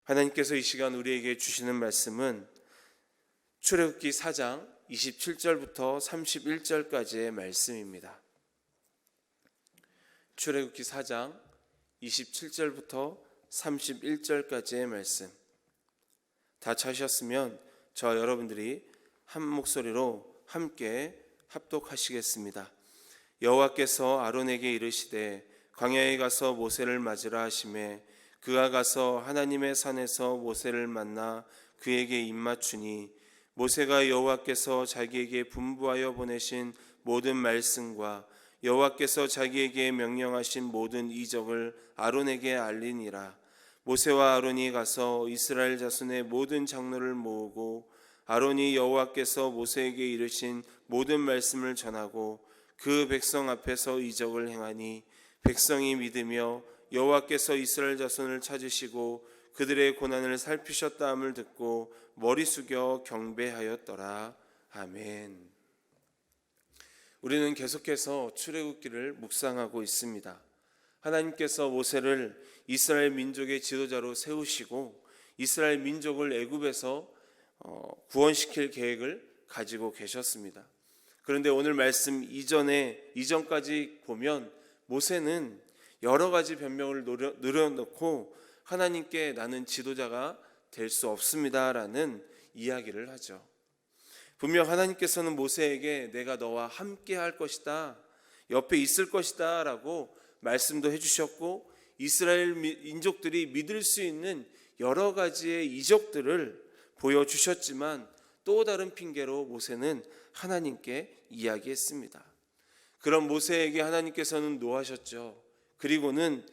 하나님께서 이 시간 우리에게 주시는 말씀은 출애굽기 4장 27절부터 31절까지의 말씀입니다. 출애굽기 4장 27절부터 31절까지의 말씀. 다 찾으셨으면 저와 여러분들이 한 목소리로 함께 합독하시겠습니다. 여호와께서 아론에게 이르시되 광야에 가서 모세를 맞으라 하시매 그가 가서 하나님의 산에서 모세를 만나 그에게 입맞추니 모세가 여호와께서 자기에게 분부하여 보내신 모든 말씀과 여호와께서 자기에게 명령하신 모든 이적을 아론에게 알리니라. 모세와 아론이 가서 이스라엘 자손의 모든 장로를 모으고 아론이 여호와께서 모세에게 이르신 모든 말씀을 전하고 그 백성 앞에서 이적을 행하니 백성이 믿으며 여호와께서 이스라엘 자손을 찾으시고 그들의 고난을 살피셨다함을 듣고 머리 숙여 경배하였더라. 아멘. 우리는 계속해서 출애굽기를 묵상하고 있습니다. 하나님께서 모세를 이스라엘 민족의 지도자로 세우시고 이스라엘 민족을 애굽에서 구원시킬 계획을 가지고 계셨습니다. 그런데 오늘 말씀 이전까지 보면 모세는 여러 가지 변명을 늘어놓고 하나님께 나는 지도자가 될 수 없습니다라는 이야기를 하죠. 분명 하나님께서는 모세에게 내가 너와 함께 할 것이다, 옆에 있을 것이다 라고 말씀도 해주셨고 이스라엘 민족들이 믿을 수 있는 여러 가지의 이적들을 보여주셨지만 또 다른 핑계로 모세는 하나님께 이야기했습니다. 그런 모세에게 하나님께서는 노하셨죠. 그리고는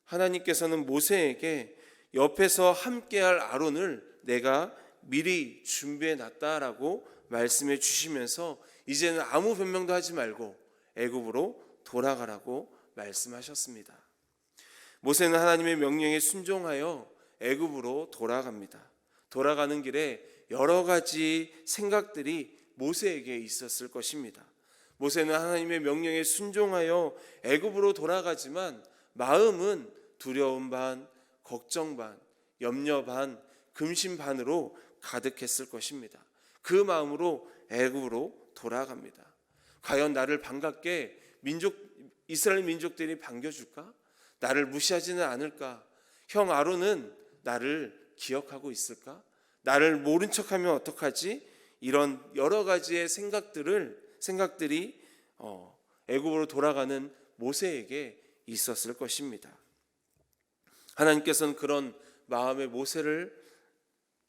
하나님께서는 모세에게 옆에서 함께할 아론을 내가 미리 준비해 놨다라고 말씀해 주시면서 이제는 아무 변명도 하지 말고 애굽으로 돌아가라고 말씀하셨습니다. 모세는 하나님의 명령에 순종하여 애굽으로 돌아갑니다. 돌아가는 길에 여러 가지 생각들이 모세에게 있었을 것입니다. 모세는 하나님의 명령에 순종하여 애굽으로 돌아가지만 마음은 두려움 반, 걱정 반, 염려 반, 근심 반으로 가득했을 것입니다. 그 마음으로 애굽으로 돌아갑니다. 과연 나를 반갑게 이스라엘 민족들이 반겨줄까? 나를 무시하지는 않을까? 형 아론은 나를 기억하고 있을까? 나를 모른 척하면 어떡하지? 이런 여러 가지의 생각들이 애굽으로 돌아가는 모세에게 있었을 것입니다. 하나님께서는 그런 마음의 모세를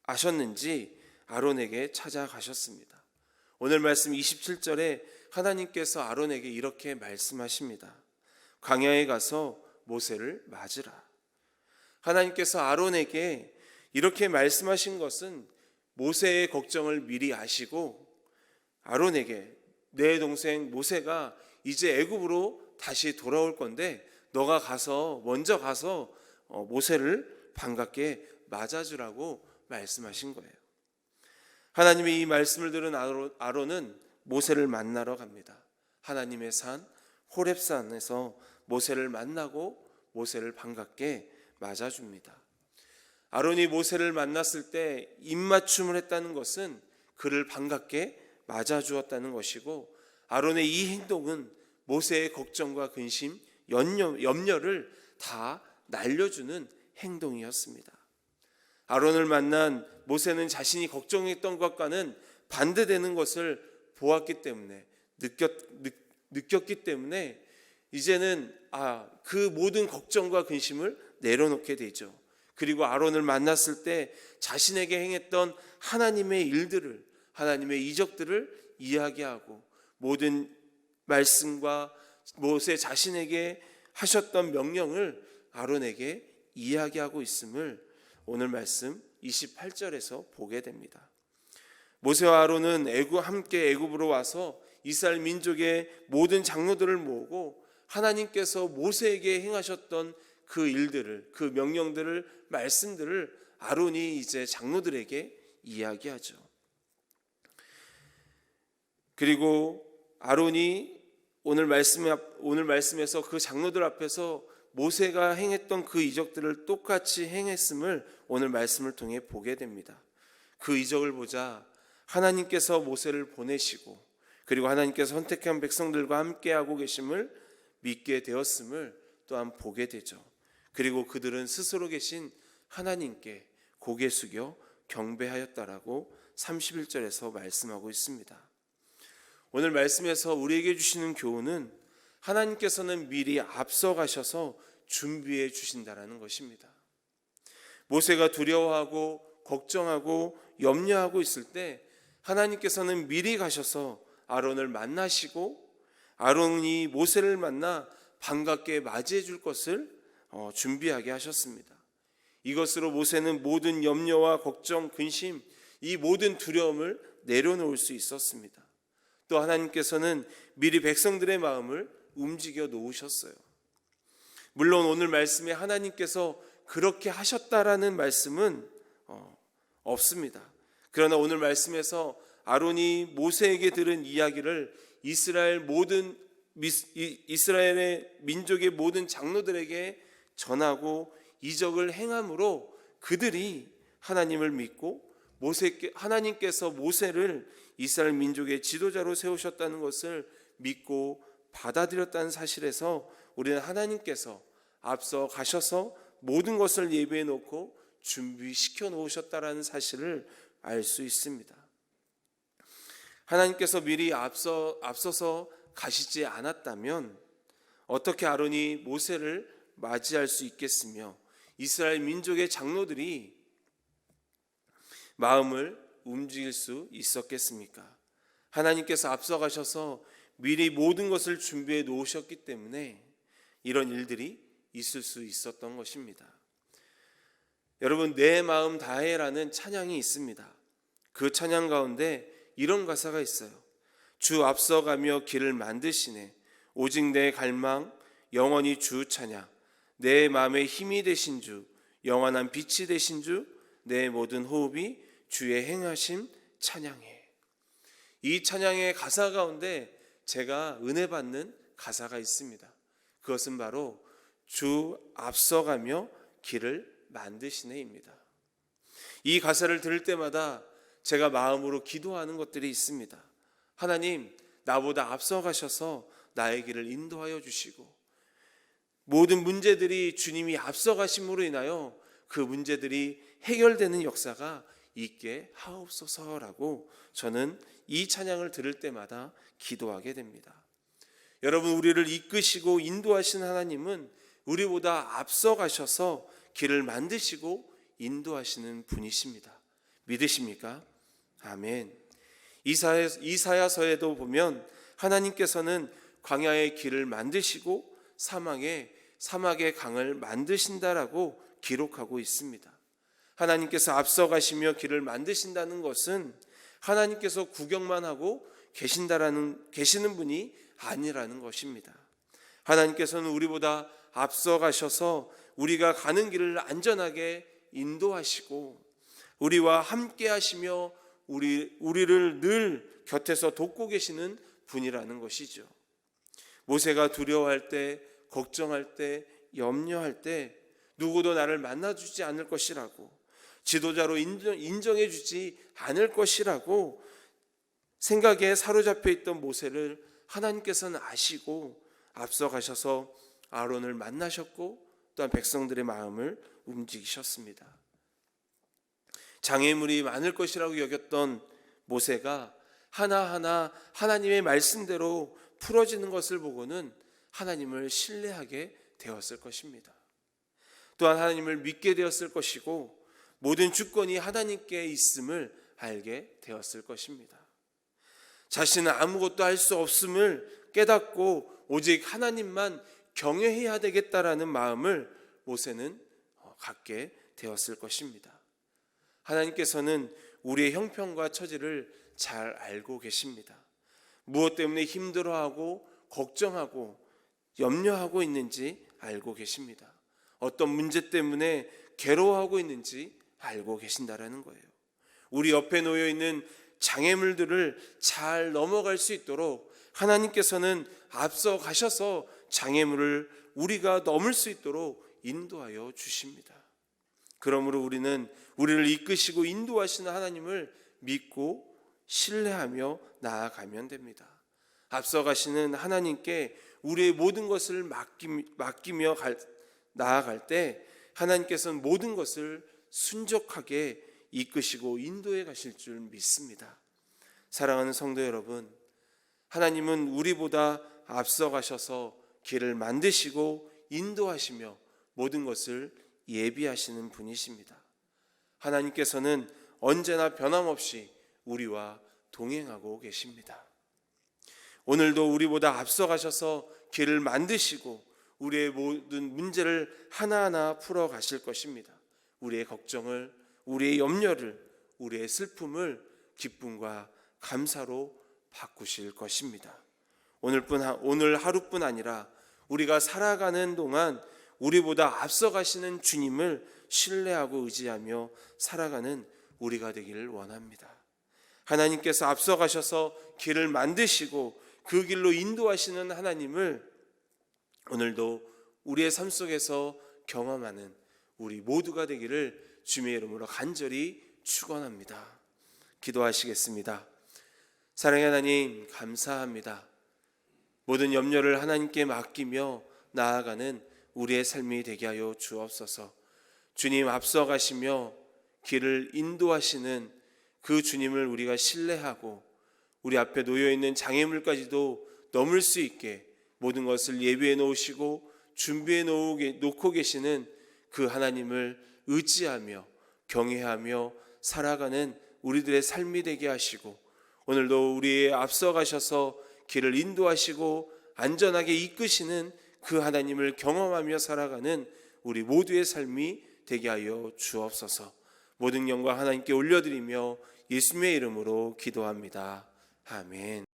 아셨는지 아론에게 찾아가셨습니다. 오늘 말씀 27절에 하나님께서 아론에게 이렇게 말씀하십니다. 광야에 가서 모세를 맞으라. 하나님께서 아론에게 이렇게 말씀하신 것은 모세의 걱정을 미리 아시고 아론에게 내 동생 모세가 이제 애굽으로 다시 돌아올 건데 너가 먼저 가서 모세를 반갑게 맞아주라고 말씀하신 거예요. 하나님의 이 말씀을 들은 아론은 모세를 만나러 갑니다. 하나님의 산 호렙산에서 모세를 만나고 모세를 반갑게 맞아줍니다. 아론이 모세를 만났을 때 입맞춤을 했다는 것은 그를 반갑게 맞아주었다는 것이고 아론의 이 행동은 모세의 걱정과 근심, 염려를 다 날려주는 행동이었습니다. 아론을 만난 모세는 자신이 걱정했던 것과는 반대되는 것을 보았기 때문에 느꼈기 때문에 이제는 그 모든 걱정과 근심을 내려놓게 되죠. 그리고 아론을 만났을 때 자신에게 행했던 하나님의 일들을, 하나님의 이적들을 이야기하고 모든 말씀과 모세 자신에게 하셨던 명령을 아론에게 이야기하고 있음을 오늘 말씀 28절에서 보게 됩니다. 모세와 아론은 함께 애굽으로 와서 이스라엘 민족의 모든 장로들을 모으고 하나님께서 모세에게 행하셨던 그 일들을, 그 명령들을, 말씀들을 아론이 이제 장로들에게 이야기하죠. 그리고 아론이 오늘 말씀에서 그 장로들 앞에서 모세가 행했던 그 이적들을 똑같이 행했음을 오늘 말씀을 통해 보게 됩니다. 그 이적을 보자 하나님께서 모세를 보내시고 그리고 하나님께서 선택한 백성들과 함께하고 계심을 믿게 되었음을 또한 보게 되죠. 그리고 그들은 스스로 계신 하나님께 고개 숙여 경배하였다라고 31절에서 말씀하고 있습니다. 오늘 말씀에서 우리에게 주시는 교훈은 하나님께서는 미리 앞서가셔서 준비해 주신다라는 것입니다. 모세가 두려워하고 걱정하고 염려하고 있을 때 하나님께서는 미리 가셔서 아론을 만나시고 아론이 모세를 만나 반갑게 맞이해 줄 것을 준비하게 하셨습니다. 이것으로 모세는 모든 염려와 걱정, 근심, 이 모든 두려움을 내려놓을 수 있었습니다. 또 하나님께서는 미리 백성들의 마음을 움직여 놓으셨어요. 물론 오늘 말씀에 하나님께서 그렇게 하셨다라는 말씀은 없습니다. 그러나 오늘 말씀에서 아론이 모세에게 들은 이야기를 이스라엘의 민족의 모든 장로들에게 전하고 이적을 행함으로 그들이 하나님을 믿고 하나님께서 모세를 이스라엘 민족의 지도자로 세우셨다는 것을 믿고 받아들였다는 사실에서 우리는 하나님께서 앞서 가셔서 모든 것을 예비해 놓고 준비시켜 놓으셨다라는 사실을 알 수 있습니다. 하나님께서 미리 앞서서 가시지 않았다면 어떻게 아론이 모세를 맞이할 수 있겠으며 이스라엘 민족의 장로들이 마음을 움직일 수 있었겠습니까? 하나님께서 앞서가셔서 미리 모든 것을 준비해 놓으셨기 때문에 이런 일들이 있을 수 있었던 것입니다. 여러분, 내 마음 다해라는 찬양이 있습니다. 그 찬양 가운데 이런 가사가 있어요. 주 앞서가며 길을 만드시네. 오직 내 갈망 영원히 주 찬양. 내 마음의 힘이 되신 주, 영원한 빛이 되신 주, 내 모든 호흡이 주의 행하심 찬양해. 이 찬양의 가사 가운데 제가 은혜 받는 가사가 있습니다. 그것은 바로 주 앞서가며 길을 만드시네입니다. 이 가사를 들을 때마다 제가 마음으로 기도하는 것들이 있습니다. 하나님, 나보다 앞서가셔서 나의 길을 인도하여 주시고 모든 문제들이 주님이 앞서가심으로 인하여 그 문제들이 해결되는 역사가 있게 하옵소서라고 저는 이 찬양을 들을 때마다 기도하게 됩니다. 여러분, 우리를 이끄시고 인도하신 하나님은 우리보다 앞서가셔서 길을 만드시고 인도하시는 분이십니다. 믿으십니까? 아멘. 이사야서에도 보면 하나님께서는 광야의 길을 만드시고 사막의 강을 만드신다라고 기록하고 있습니다. 하나님께서 앞서가시며 길을 만드신다는 것은 하나님께서 구경만 하고 계시는 분이 아니라는 것입니다. 하나님께서는 우리보다 앞서가셔서 우리가 가는 길을 안전하게 인도하시고 우리와 함께 하시며 우리를 늘 곁에서 돕고 계시는 분이라는 것이죠. 모세가 두려워할 때, 걱정할 때, 염려할 때 누구도 나를 만나주지 않을 것이라고, 지도자로 인정해 주지 않을 것이라고 생각에 사로잡혀 있던 모세를 하나님께서는 아시고 앞서가셔서 아론을 만나셨고 또한 백성들의 마음을 움직이셨습니다. 장애물이 많을 것이라고 여겼던 모세가 하나하나 하나님의 말씀대로 풀어지는 것을 보고는 하나님을 신뢰하게 되었을 것입니다. 또한 하나님을 믿게 되었을 것이고 모든 주권이 하나님께 있음을 알게 되었을 것입니다. 자신은 아무것도 할 수 없음을 깨닫고 오직 하나님만 경외해야 되겠다라는 마음을 모세는 갖게 되었을 것입니다. 하나님께서는 우리의 형편과 처지를 잘 알고 계십니다. 무엇 때문에 힘들어하고 걱정하고 염려하고 있는지 알고 계십니다. 어떤 문제 때문에 괴로워하고 있는지 알고 계신다라는 거예요. 우리 옆에 놓여 있는 장애물들을 잘 넘어갈 수 있도록 하나님께서는 앞서 가셔서 장애물을 우리가 넘을 수 있도록 인도하여 주십니다. 그러므로 우리는 우리를 이끄시고 인도하시는 하나님을 믿고 신뢰하며 나아가면 됩니다. 앞서가시는 하나님께 우리의 모든 것을 맡기며 나아갈 때 하나님께서는 모든 것을 순적하게 이끄시고 인도해 가실 줄 믿습니다. 사랑하는 성도 여러분, 하나님은 우리보다 앞서가셔서 길을 만드시고 인도하시며 모든 것을 예비하시는 분이십니다. 하나님께서는 언제나 변함없이 우리와 동행하고 계십니다. 오늘도 우리보다 앞서가셔서 길을 만드시고 우리의 모든 문제를 하나하나 풀어 가실 것입니다. 우리의 걱정을, 우리의 염려를, 우리의 슬픔을 기쁨과 감사로 바꾸실 것입니다. 오늘 하루뿐 아니라 우리가 살아가는 동안 우리보다 앞서가시는 주님을 신뢰하고 의지하며 살아가는 우리가 되기를 원합니다. 하나님께서 앞서가셔서 길을 만드시고 그 길로 인도하시는 하나님을 오늘도 우리의 삶 속에서 경험하는 우리 모두가 되기를 주님의 이름으로 간절히 축원합니다. 기도하시겠습니다. 사랑의 하나님, 감사합니다. 모든 염려를 하나님께 맡기며 나아가는 우리의 삶이 되게 하여 주옵소서. 주님 앞서가시며 길을 인도하시는 그 주님을 우리가 신뢰하고 우리 앞에 놓여있는 장애물까지도 넘을 수 있게 모든 것을 예비해 놓으시고 준비해 놓고 계시는 그 하나님을 의지하며 경외하며 살아가는 우리들의 삶이 되게 하시고 오늘도 우리의 앞서가셔서 길을 인도하시고 안전하게 이끄시는 그 하나님을 경험하며 살아가는 우리 모두의 삶이 되게 하여 주옵소서. 모든 영광 하나님께 올려드리며 예수님의 이름으로 기도합니다. 아멘.